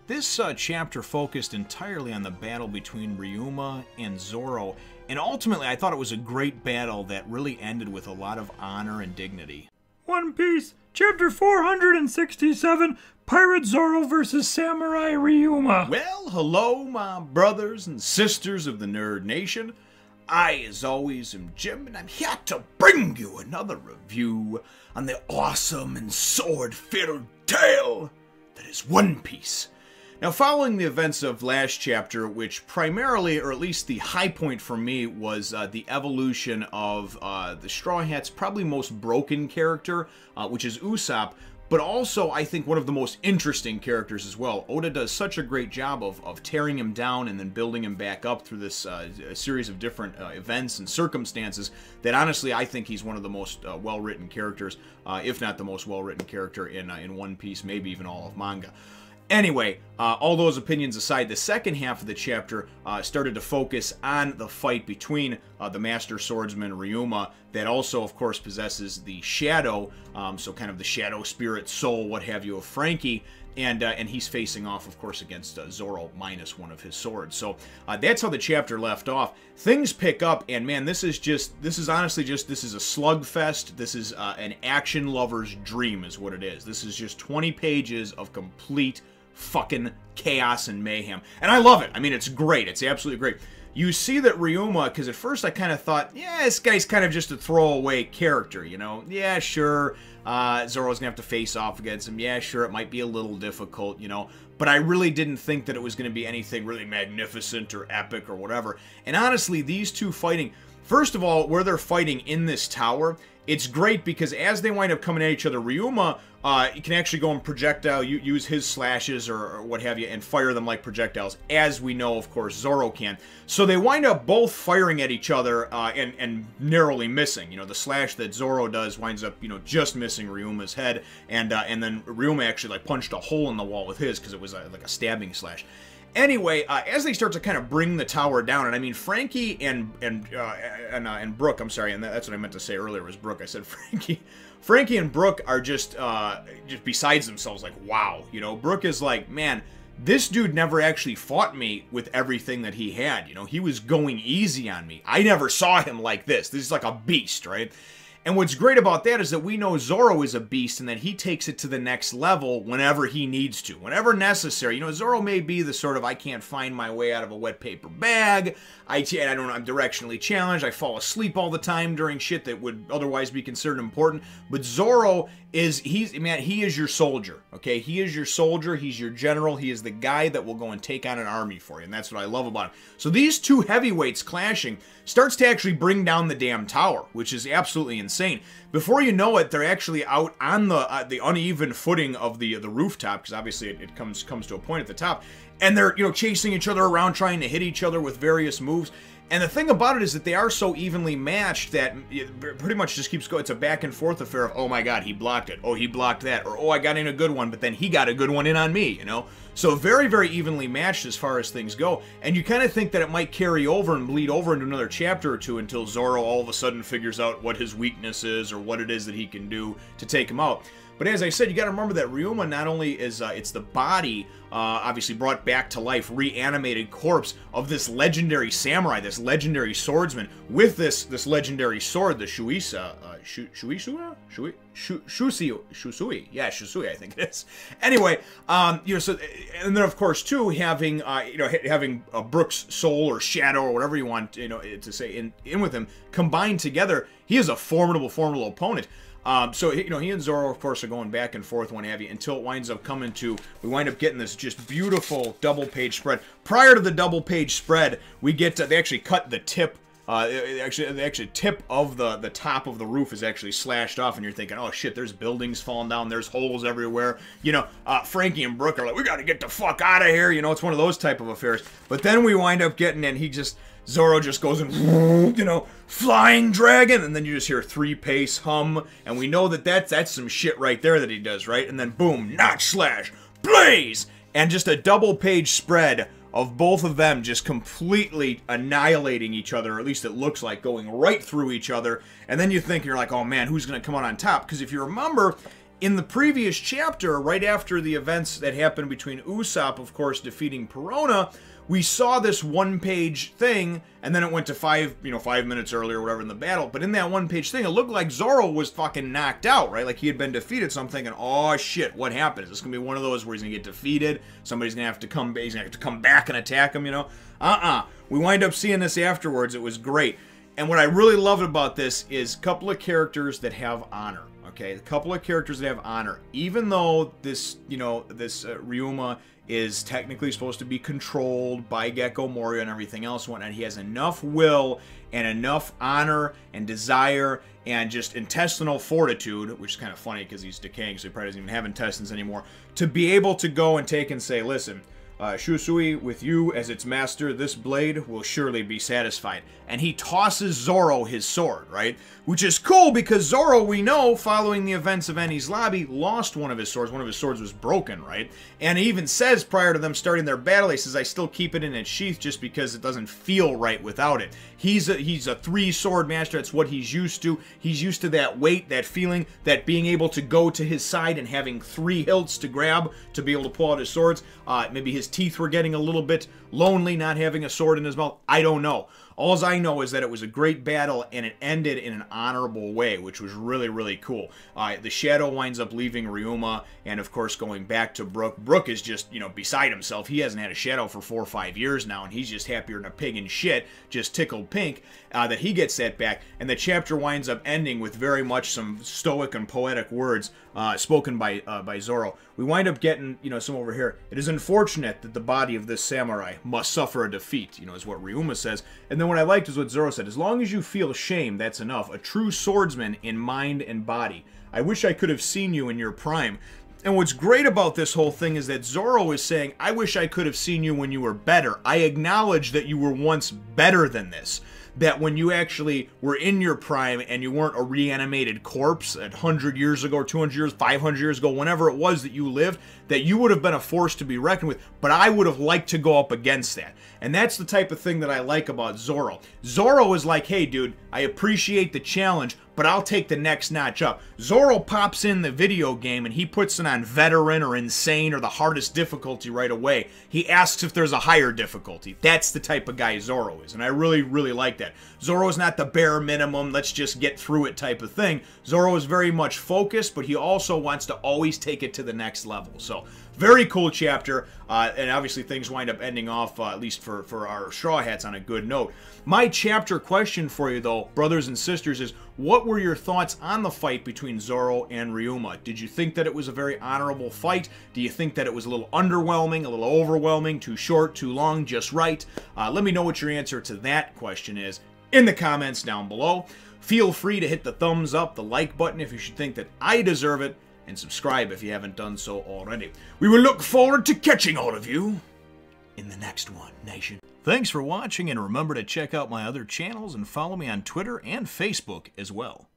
This chapter focused entirely on the battle between Ryuma and Zoro, and ultimately I thought it was a great battle that really ended with a lot of honor and dignity. One Piece, Chapter 467, Pirate Zoro versus Samurai Ryuma. Well, hello my brothers and sisters of the Nerd Nation. I, as always, am Jim, and I'm here to bring you another review on the awesome and sword-filled tale that is One Piece. Now, following the events of last chapter, which primarily, or at least the high point for me, was the evolution of the Straw Hat's probably most broken character, which is Usopp, but also, I think, one of the most interesting characters as well. Oda does such a great job of tearing him down and then building him back up through this series of different events and circumstances that, honestly, I think he's one of the most well-written characters, if not the most well-written character in One Piece, maybe even all of manga. Anyway, all those opinions aside, the second half of the chapter started to focus on the fight between the Master Swordsman Ryuma, that also, of course, possesses the shadow, so kind of the shadow, spirit, soul, what have you, of Frankie, and he's facing off, of course, against Zoro minus one of his swords. So that's how the chapter left off. Things pick up, and man, this is honestly a slugfest. This is an action lover's dream, is what it is. This is just 20 pages of complete fucking chaos and mayhem. And I love it. I mean, it's great. It's absolutely great. You see that Ryuma, because at first I kind of thought, yeah, this guy's kind of just a throwaway character, you know? Yeah, sure, Zoro's gonna have to face off against him. Yeah, sure, it might be a little difficult, you know? But I really didn't think that it was going to be anything really magnificent or epic or whatever. And honestly, these two fighting, first of all, where they're fighting in this tower, it's great because as they wind up coming at each other, Ryuma can actually go and projectile, use his slashes or what have you, and fire them like projectiles, as we know, of course, Zoro can. So they wind up both firing at each other and narrowly missing. You know, the slash that Zoro does winds up, you know, just missing Ryuma's head, and then Ryuma actually like punched a hole in the wall with his because it was like a stabbing slash. Anyway, as they start to kind of bring the tower down, and I mean Frankie and Brooke, I'm sorry, and that's what I meant to say earlier was Brooke. I said Frankie. Frankie and Brooke are just besides themselves, like, wow, you know. Brooke is like, man, this dude never actually fought me with everything that he had, you know. He was going easy on me. I never saw him like this. This is like a beast, right? And what's great about that is that we know Zoro is a beast and that he takes it to the next level whenever he needs to, whenever necessary. You know, Zoro may be the sort of, I can't find my way out of a wet paper bag, I'm directionally challenged, I fall asleep all the time during shit that would otherwise be considered important. But Zoro is, he is your soldier, okay? He is your soldier, he's your general, he is the guy that will go and take on an army for you, and that's what I love about him. So these two heavyweights clashing starts to actually bring down the damn tower, which is absolutely insane. Before you know it, they're actually out on the uneven footing of the rooftop, because obviously it comes to a point at the top, and they're, you know, chasing each other around, trying to hit each other with various moves. And the thing about it is that they are so evenly matched that it pretty much just keeps going. It's a back and forth affair of, oh my god, he blocked it. Oh, he blocked that. Or, oh, I got in a good one, but then he got a good one in on me, you know? So very, very evenly matched as far as things go. And you kind of think that it might carry over and bleed over into another chapter or two until Zoro all of a sudden figures out what his weakness is or what it is that he can do to take him out. But as I said, you got to remember that Ryuma not only is, it's the body, obviously brought back to life, reanimated corpse of this legendary samurai, this legendary swordsman, with this legendary sword, the Shuisui, yeah, Shusui, I think it is. Anyway, you know, so, and then of course too, having, you know, having Brooke's soul or shadow or whatever you want, you know, to say in with him, combined together, he is a formidable opponent. So, you know, he and Zoro, of course, are going back and forth, what have you, until it winds up coming to, we wind up getting this just beautiful double-page spread. Prior to the double-page spread, we get to, they actually cut the tip, the actual tip of the top of the roof is actually slashed off, and you're thinking, oh shit, there's buildings falling down, there's holes everywhere. You know, Frankie and Brooke are like, we gotta get the fuck out of here, you know, it's one of those type of affairs. But then we wind up getting, and Zoro just goes and, you know, flying dragon, and then you just hear 3-pace hum, and we know that that's some shit right there that he does, right? And then boom, notch slash, blaze, and just a double-page spread of both of them just completely annihilating each other, or at least it looks like, going right through each other. And then you think, you're like, oh man, who's gonna come out on top? Because if you remember, In the previous chapter, right after the events that happened between Usopp, of course, defeating Perona, we saw this one-page thing, and then it went to 5 minutes earlier or whatever in the battle. But in that one-page thing, it looked like Zoro was fucking knocked out, right? Like he had been defeated. So I'm thinking, oh shit, what happened? Is this gonna be one of those where he's gonna get defeated? Somebody's gonna have to come. He's gonna have to come back and attack him, you know? We wind up seeing this afterwards. It was great. And what I really loved about this is a couple of characters that have honor. Okay, a couple of characters that have honor. Even though this, Ryuma is technically supposed to be controlled by Gecko Moria and everything else and whatnot, he has enough will and enough honor and desire and just intestinal fortitude, which is kind of funny because he's decaying, so he probably doesn't even have intestines anymore, to be able to go and take and say, listen, Shusui, with you as its master, this blade will surely be satisfied. And he tosses Zoro his sword, right? Which is cool because Zoro, we know, following the events of Enies Lobby, lost one of his swords. One of his swords was broken, right? And he even says prior to them starting their battle, he says, I still keep it in its sheath just because it doesn't feel right without it. He's a 3-sword master. That's what he's used to. He's used to that weight, that feeling, that being able to go to his side and having 3 hilts to grab to be able to pull out his swords. Maybe his teeth were getting a little bit lonely not having a sword in his mouth. I don't know. All I know is that it was a great battle and it ended in an honorable way, which was really, really cool. The Shadow winds up leaving Ryuma and, of course, going back to Brook. Brook is just, beside himself. He hasn't had a Shadow for 4 or 5 years now, and he's just happier than a pig in shit, just tickled pink, that he gets that back. And the chapter winds up ending with very much some stoic and poetic words spoken by Zoro. We wind up getting, some over here. It is unfortunate that the body of this samurai must suffer a defeat, is what Ryuma says. And then what I liked is what Zoro said. As long as you feel shame, that's enough. A true swordsman in mind and body. I wish I could have seen you in your prime. And what's great about this whole thing is that Zoro is saying, I wish I could have seen you when you were better. I acknowledge that you were once better than this. That when you actually were in your prime and you weren't a reanimated corpse 100 years ago, or 200 years, 500 years ago, whenever it was that you lived, that you would have been a force to be reckoned with, but I would have liked to go up against that. And that's the type of thing that I like about Zoro. Zoro is like, hey dude, I appreciate the challenge, but I'll take the next notch up. Zoro pops in the video game and he puts it on veteran or insane or the hardest difficulty right away. He asks if there's a higher difficulty. That's the type of guy Zoro is, and I really, really like that. Zoro's not the bare minimum, let's just get through it type of thing. Zoro is very much focused, but he also wants to always take it to the next level. So, very cool chapter, and obviously things wind up ending off, at least for our Straw Hats, on a good note. My chapter question for you, though, brothers and sisters, is what were your thoughts on the fight between Zoro and Ryuma? Did you think that it was a very honorable fight? Do you think that it was a little underwhelming, a little overwhelming, too short, too long, just right? Let me know what your answer to that question is in the comments down below. Feel free to hit the thumbs up, the like button if you should think that I deserve it, and subscribe if you haven't done so already. We will look forward to catching all of you in the next one, Nation. Thanks for watching, and remember to check out my other channels and follow me on Twitter and Facebook as well.